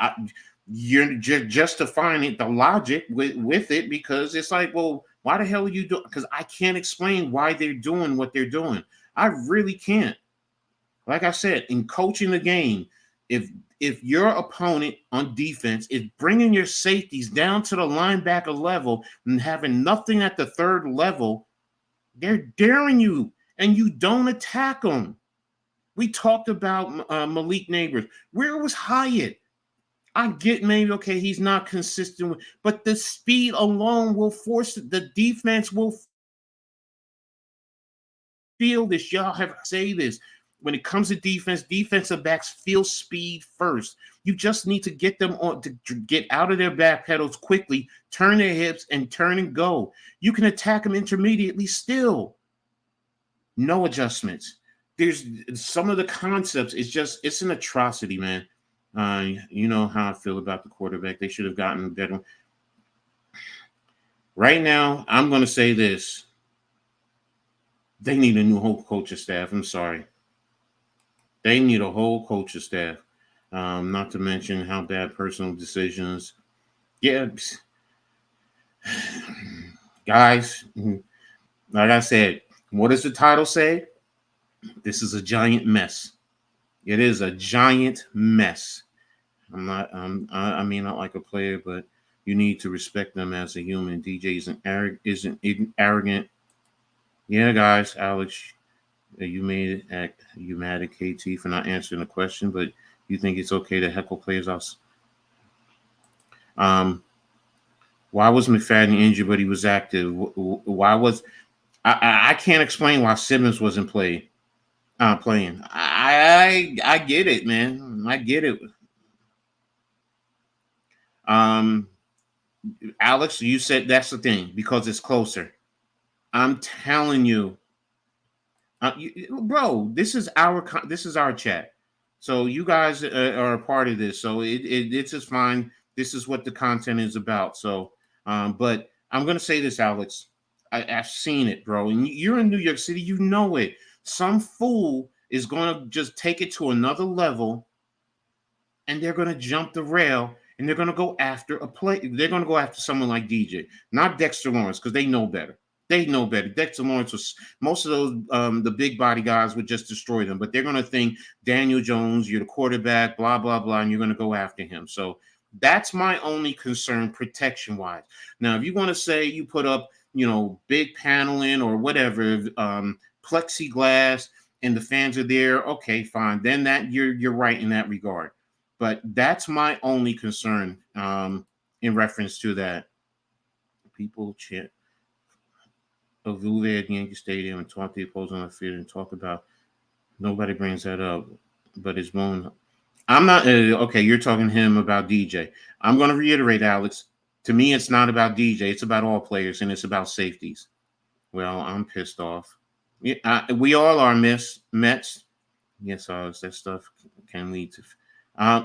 you're justifying it, the logic with it, because it's like, well, why the hell are you doing? Because I can't explain why they're doing what they're doing. I really can't. Like I said, in coaching the game, if your opponent on defense is bringing your safeties down to the linebacker level and having nothing at the third level, they're daring you, and you don't attack them. We talked about Malik Neighbors. Where was Hyatt? I get maybe, okay, he's not consistent, but the speed alone will force the defense will feel this. Y'all have to say this. When it comes to defense, defensive backs feel speed first. You just need to get them on to get out of their back pedals quickly, turn their hips, and turn and go. You can attack them intermediately still. No adjustments. There's some of the concepts. It's an atrocity, man. You know how I feel about the quarterback. They should have gotten better. Right now, I'm going to say this. They need a new whole coaching staff. I'm sorry. They need a whole coaching staff. Not to mention how bad personal decisions. Yeah. Guys, like I said, what does the title say? This is a giant mess. It is a giant mess. I mean, not like a player, but you need to respect them as a human. DJ isn't arrogant. Yeah, guys, Alex, you made it. You mad at KT for not answering the question, but you think it's okay to heckle players else? Why was McFadden injured, but he was active? Why was I can't explain why Simmons wasn't playing. I get it, man. I get it. Alex, you said that's the thing because it's closer. I'm telling you, bro. This is our chat. So you guys are a part of this. So it's just fine. This is what the content is about. So, but I'm gonna say this, Alex. I've seen it, bro. And you're in New York City. You know it. Some fool is gonna just take it to another level, and they're gonna jump the rail. And they're going to go after a play. They're going to go after someone like DJ, not Dexter Lawrence, because they know better. They know better. Dexter Lawrence was most of those the big body guys would just destroy them, but they're going to think Daniel Jones, you're the quarterback, blah blah blah, and you're going to go after him. So that's my only concern, protection wise. Now, if you want to say you put up, big paneling or whatever, plexiglass, and the fans are there, okay, fine. Then that you're right in that regard. But that's my only concern in reference to that. People chant Avule at Yankee Stadium and talk the opposing on the field and talk about. Nobody brings that up, but it's blown. I'm not okay. You're talking to him about DJ. I'm going to reiterate, Alex. To me, it's not about DJ. It's about all players, and it's about safeties. Well, I'm pissed off. Yeah, we all are Mets. Yes, Alex. That stuff can lead to.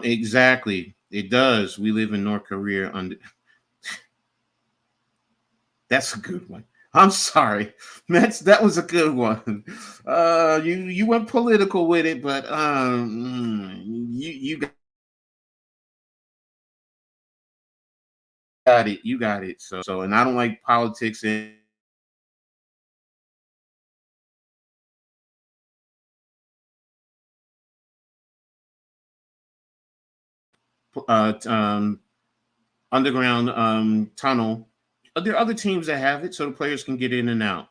Exactly. It does. We live in North Korea under. That's a good one. I'm sorry. That was a good one. You went political with it, but you got it. You got it. So and I don't like politics and underground tunnel. There are other teams that have it so the players can get in and out.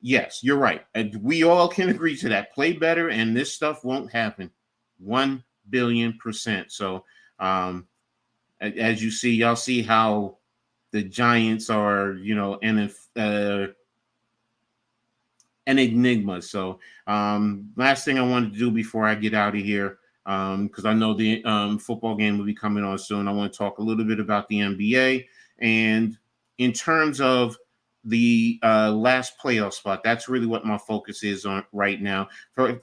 Yes, you're right. And we all can agree to that. Play better and this stuff won't happen. 1 billion%. So As you see, y'all see how the Giants are, an enigma. So, last thing I wanted to do before I get out of here, because I know the football game will be coming on soon. I want to talk a little bit about the NBA, and in terms of the last playoff spot, that's really what my focus is on right now.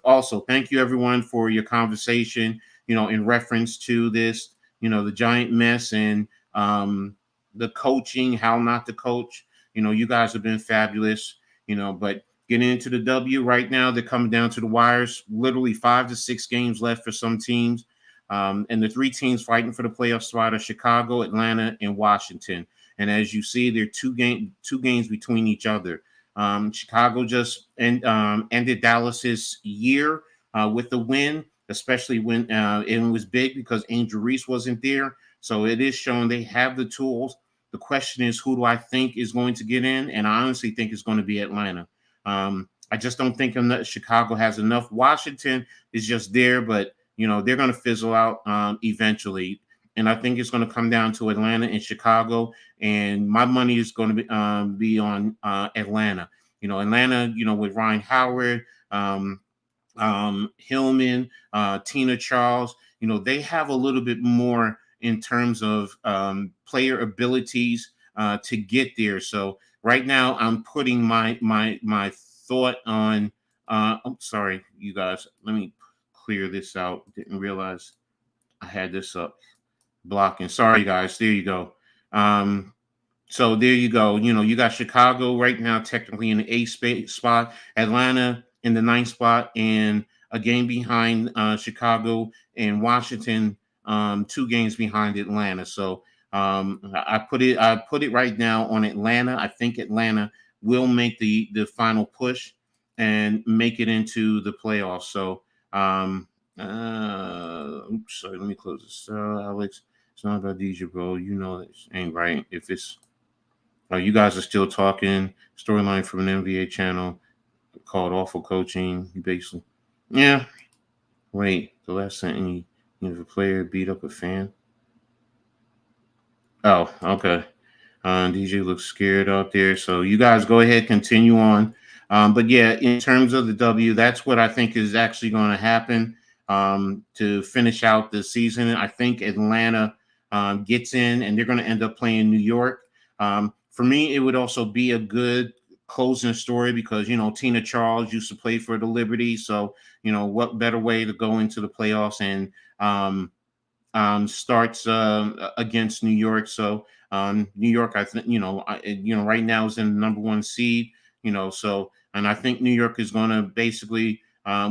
Also, thank you everyone for your conversation. In reference to this, the giant mess and the coaching, how not to coach. You guys have been fabulous. But getting into the W right now, they're coming down to the wires. Literally 5 to 6 games left for some teams. And the 3 teams fighting for the playoff spot are Chicago, Atlanta, and Washington. And as you see, they're two games between each other. Chicago just ended Dallas's year with the win, especially when it was big because Angel Reese wasn't there. So it is showing they have the tools. The question is, who do I think is going to get in? And I honestly think it's going to be Atlanta. I just don't think Chicago has enough. Washington is just there, but they're going to fizzle out eventually. And I think it's going to come down to Atlanta and Chicago. And my money is going to be on Atlanta. Atlanta, with Ryan Howard, Hillman, Tina Charles, they have a little bit more in terms of player abilities to get there. So right now, I'm putting my thought on. I'm sorry, you guys. Let me clear this out. Didn't realize I had this up blocking. Sorry, guys. There you go. So there you go. You got Chicago right now, technically in the 8th spot, Atlanta in the 9th spot, and a game behind Chicago, and Washington 2 games behind Atlanta. So I put it right now on Atlanta. I think Atlanta will make the final push and make it into the playoffs. So oops, sorry, let me close this. Alex, it's not about DJ, bro. This ain't right. If it's you guys are still talking storyline from an NBA channel called Awful Coaching. You basically, yeah. Wait, the last sentence. If a player beat up a fan. Oh, okay. DJ looks scared out there. So you guys go ahead, continue on. But yeah, in terms of the W, that's what I think is actually going to happen to finish out the season. I think Atlanta gets in, and they're going to end up playing New York. For me, it would also be a good closing story because, Tina Charles used to play for the Liberty. So, what better way to go into the playoffs and starts against New York. So New York, I think, right now is in the number 1 seed, so, and I think New York is going to basically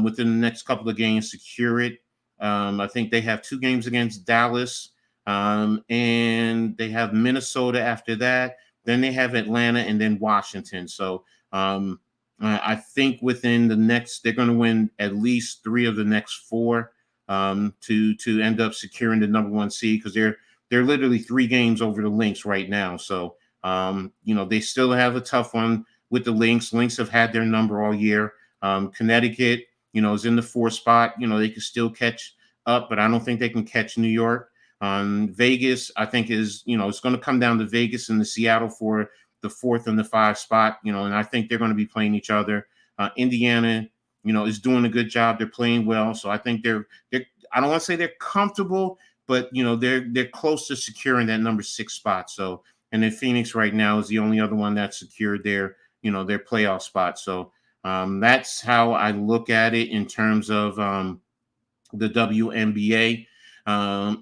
within the next couple of games secure it. I think they have 2 games against Dallas and they have Minnesota after that. Then they have Atlanta and then Washington. So I think within the next, they're going to win at least 3 of the next 4 to end up securing the number 1 seed because they're literally 3 games over the Lynx right now. So they still have a tough one with the Lynx. Lynx have had their number all year. Connecticut, is in the 4th spot. They can still catch up, but I don't think they can catch New York. Vegas, I think is, it's going to come down to Vegas and the Seattle for the 4th and the 5th spot, and I think they're going to be playing each other. Indiana, is doing a good job. They're playing well. So I think they're I don't want to say they're comfortable, but they're close to securing that number 6 spot. So, and then Phoenix right now is the only other one that's secured their playoff spot. So that's how I look at it in terms of the WNBA,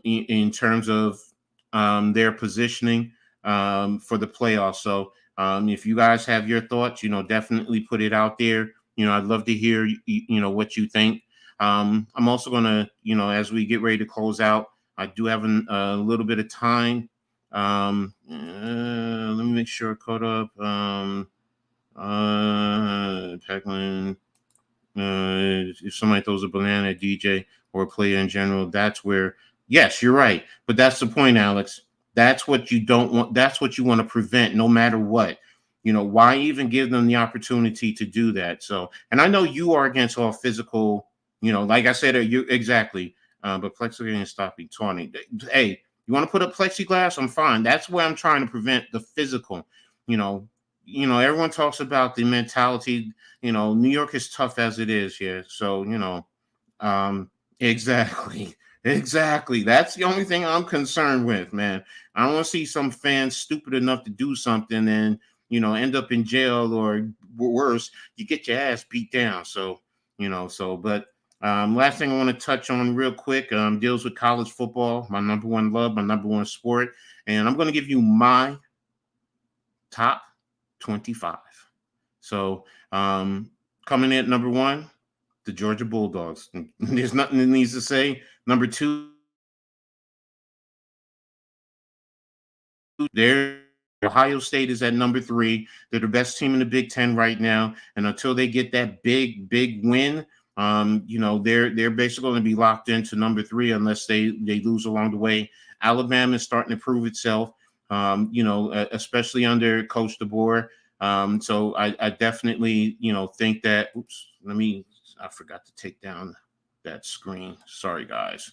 in terms of their positioning for the playoffs. So if you guys have your thoughts, definitely put it out there. I'd love to hear, what you think. I'm also going to, as we get ready to close out, I do have a little bit of time. Let me make sure I caught up. Tackling, if somebody throws a banana at DJ or a player in general, that's where, yes, you're right. But that's the point, Alex. That's what you don't want. That's what you want to prevent no matter what. Why even give them the opportunity to do that? So, and I know you are against all physical, like I said, you exactly. But Plex are getting stopping taunting. Hey, You want to put up plexiglass? I'm fine. That's where I'm trying to prevent the physical. You know, everyone talks about the mentality. New York is tough as it is here. So, exactly. Exactly. That's the only thing I'm concerned with, man. I don't want to see some fans stupid enough to do something and, end up in jail or worse, you get your ass beat down. So, but last thing I want to touch on real quick deals with college football, my number one love, my number one sport. And I'm going to give you my top 25. So, coming in at number one, the Georgia Bulldogs. There's nothing that needs to say. Number two, there. Ohio State is at number three. They're the best team in the Big Ten right now, and until they get that big win, they're basically going to be locked into number three unless they lose along the way. Alabama is starting to prove itself, especially under Coach DeBoer. So I definitely, think that. Oops, I forgot to take down that screen. Sorry, guys.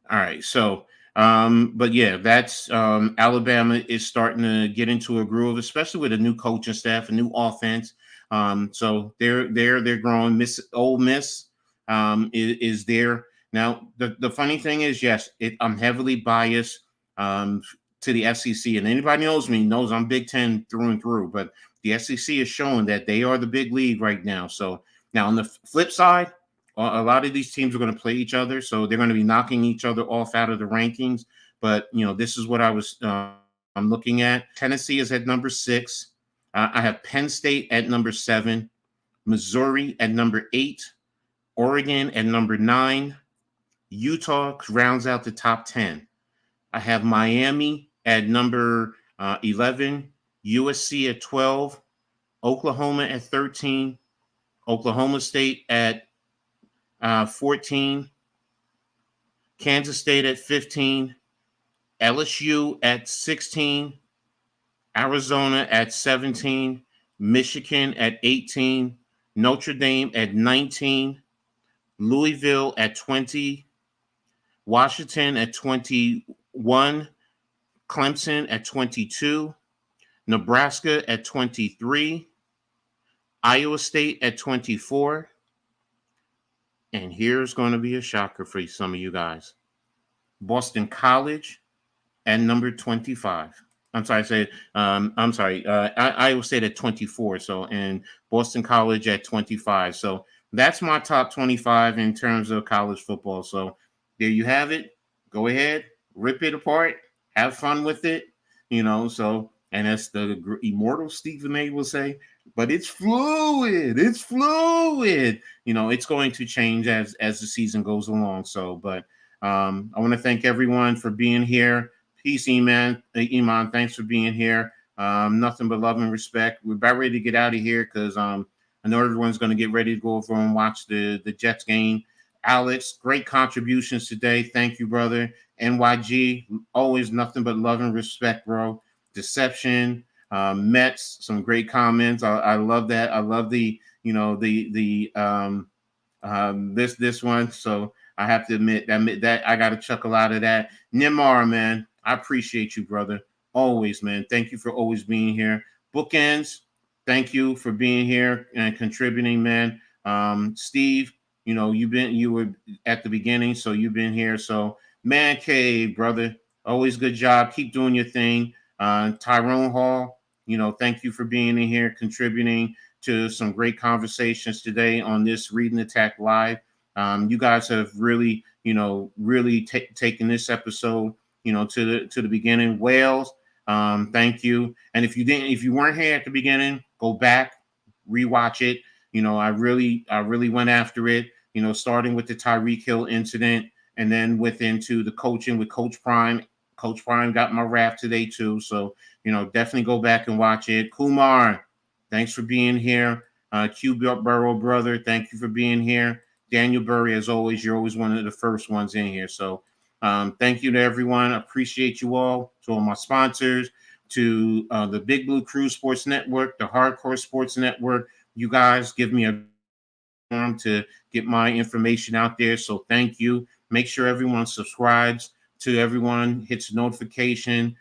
All right, so but yeah, that's Alabama is starting to get into a groove, especially with a new coaching staff, a new offense. So they're growing. Ole Miss is there now. The funny thing is, yes, I'm heavily biased to the SEC, and anybody knows me knows I'm Big Ten through and through. But the SEC is showing that they are the big league right now. So now on the flip side, a lot of these teams are going to play each other, so they're going to be knocking each other off out of the rankings. But this is what I'm looking at. Tennessee is at number 6. I have Penn State at number 7, Missouri at number 8, Oregon at number 9, Utah rounds out the top 10. I have Miami at number 11, USC at 12, Oklahoma at 13, Oklahoma State at 14, Kansas State at 15, LSU at 16, Arizona at 17, Michigan at 18, Notre Dame at 19, Louisville at 20, Washington at 21, Clemson at 22, Nebraska at 23, Iowa State at 24, and here's going to be a shocker for some of you guys. Boston College at number 25. Iowa State at 24. So, and Boston College at 25. So that's my top 25 in terms of college football. So there you have it. Go ahead, rip it apart, have fun with it. So, and as the immortal Stephen A will say, but it's fluid. It's fluid. It's going to change as the season goes along. So, but I want to thank everyone for being here. Peace, Iman. Iman, thanks for being here. Nothing but love and respect. We're about ready to get out of here because I know everyone's going to get ready to go over and watch the Jets game. Alex, great contributions today. Thank you, brother. NYG, always nothing but love and respect, bro. Deception, Mets, some great comments. I love that. I love the this one. So I have to admit that I got to chuckle out of that. Nimar, man, I appreciate you, brother. Always, man. Thank you for always being here. Bookends, thank you for being here and contributing, man. Steve, you were at the beginning, so you've been here. So Man Cave, brother, always good job. Keep doing your thing. Tyrone Hall, thank you for being in here, contributing to some great conversations today on this Reading Attack Live. You guys have really, taken this episode, to the beginning. Wales, thank you. And if you weren't here at the beginning, go back, rewatch it. I really went after it. Starting with the Tyreek Hill incident, and then into the coaching with Coach Prime. Coach Prime got my rap today too. So, definitely go back and watch it. Kumar, thanks for being here. Q Burrow, brother, thank you for being here. Daniel Burry, as always, you're always one of the first ones in here. So thank you to everyone. I appreciate you all. To all my sponsors, to the Big Blue Crew Sports Network, the Hardcore Sports Network. You guys give me a to get my information out there. So thank you. Make sure everyone subscribes to everyone, hits notification,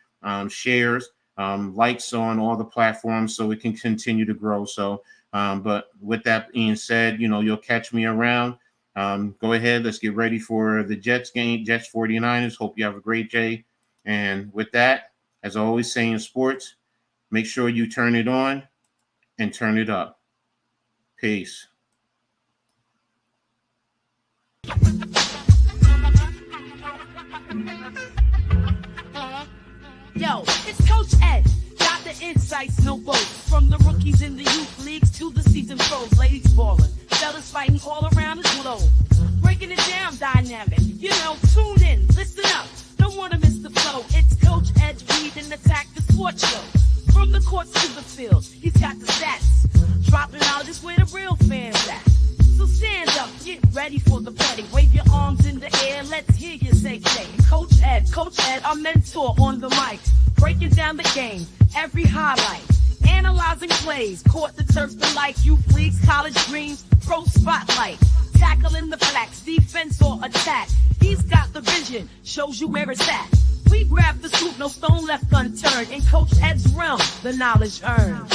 shares, likes on all the platforms so it can continue to grow. So, but with that being said, you'll catch me around. Go ahead. Let's get ready for the Jets game, Jets 49ers. Hope you have a great day. And with that, as I always say in sports, make sure you turn it on and turn it up. Peace. Yo, it's Coach Ed. Got the insights, no votes. From the rookies in the youth leagues to the seasoned pros, ladies balling, fellas fighting all around the globe. Breaking it down, dynamic. Tune in, listen up. Don't wanna miss the flow. It's Coach Ed Reed and Attack the Sports Show. From the courts to the field, he's got the stats. Dropping knowledge is where the real fans at. So stand up, get ready for the party. Wave your arms in the air, let's hear you say. Coach Ed, our mentor on the mic. Breaking down the game, every highlight. Analyzing plays, court the turf the like. Youth leagues, college dreams, pro spotlight. Tackling the flats, defense or attack. He's got the vision, shows you where it's at. We grab the scoop, no stone left unturned. In Coach Ed's realm, the knowledge earned.